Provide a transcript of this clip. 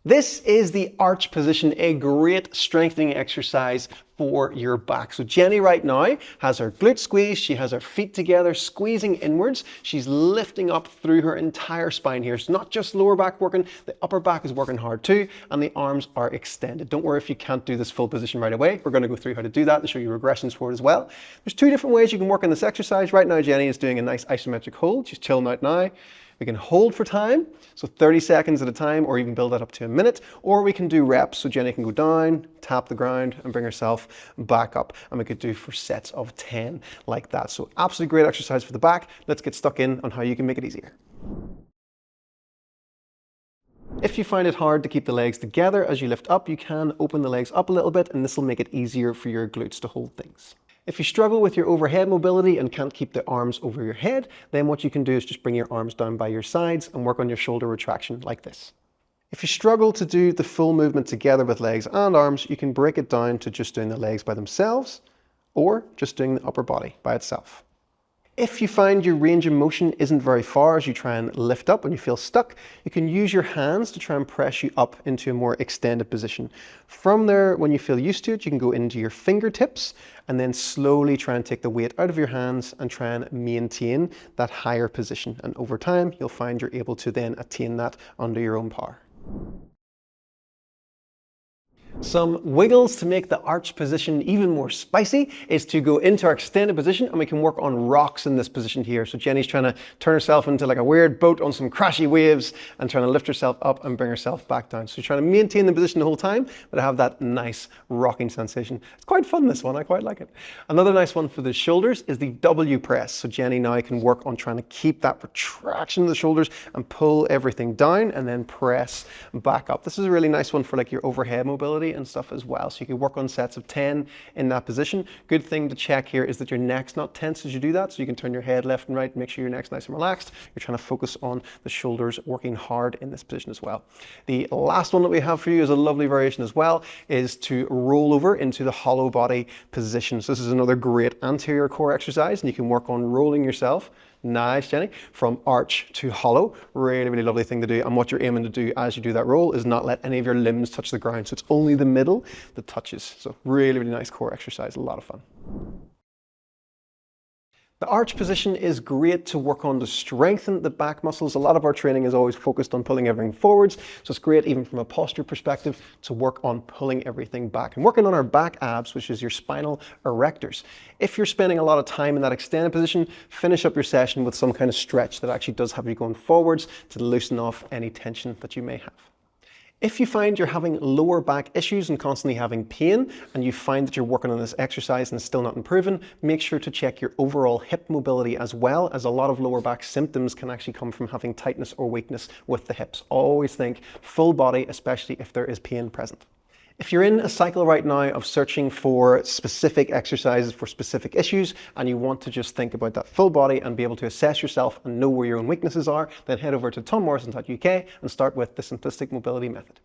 This is the arch position, a great strengthening exercise for your back. So Jenny right now has her glutes squeezed, she has her feet together, squeezing inwards. She's lifting up through her entire spine here. It's not just lower back working, the upper back is working hard too, and the arms are extended. Don't worry if you can't do this full position right away. We're going to go through how to do that and show you regressions for it as well. There's two different ways you can work on this exercise. Right now Jenny is doing a nice isometric hold. She's chilling out now. We can hold for time, so 30 seconds at a time, or even build that up to a minute, or we can do reps. So Jenny can go down, tap the ground, and bring herself back up. And we could do for sets of 10 like that. So absolutely great exercise for the back. Let's get stuck in on how you can make it easier. If you find it hard to keep the legs together as you lift up, you can open the legs up a little bit, and this will make it easier for your glutes to hold things. If you struggle with your overhead mobility and can't keep the arms over your head, then what you can do is just bring your arms down by your sides and work on your shoulder retraction like this. If you struggle to do the full movement together with legs and arms, you can break it down to just doing the legs by themselves or just doing the upper body by itself. If you find your range of motion isn't very far as you try and lift up and you feel stuck, you can use your hands to try and press you up into a more extended position. From there, when you feel used to it, you can go into your fingertips and then slowly try and take the weight out of your hands and try and maintain that higher position. And over time, you'll find you're able to then attain that under your own power. Some wiggles to make the arch position even more spicy is to go into our extended position, and we can work on rocks in this position here. So Jenny's trying to turn herself into like a weird boat on some crashy waves and trying to lift herself up and bring herself back down. So you're trying to maintain the position the whole time, but have that nice rocking sensation. It's quite fun, this one. I quite like it. Another nice one for the shoulders is the W press. So Jenny now can work on trying to keep that retraction of the shoulders and pull everything down and then press back up. This is a really nice one for like your overhead mobility and stuff as well. So you can work on sets of 10 in that position. Good thing to check here is that your neck's not tense as you do that. So you can turn your head left and right, make sure your neck's nice and relaxed. You're trying to focus on the shoulders working hard in this position as well. The last one that we have for you is a lovely variation as well, is to roll over into the hollow body position. So this is another great anterior core exercise, and you can work on rolling yourself. Nice, Jenny. From arch to hollow. Really, really lovely thing to do. And what you're aiming to do as you do that roll is not let any of your limbs touch the ground. So it's only the middle that touches. So really, really nice core exercise. A lot of fun. The arch position is great to work on to strengthen the back muscles. A lot of our training is always focused on pulling everything forwards. So it's great even from a posture perspective to work on pulling everything back and working on our back abs, which is your spinal erectors. If you're spending a lot of time in that extended position, finish up your session with some kind of stretch that actually does have you going forwards to loosen off any tension that you may have. If you find you're having lower back issues and constantly having pain, and you find that you're working on this exercise and it's still not improving, make sure to check your overall hip mobility as well, as a lot of lower back symptoms can actually come from having tightness or weakness with the hips. Always think full body, especially if there is pain present. If you're in a cycle right now of searching for specific exercises for specific issues, and you want to just think about that full body and be able to assess yourself and know where your own weaknesses are, then head over to tommorrison.uk and start with the simplistic mobility method.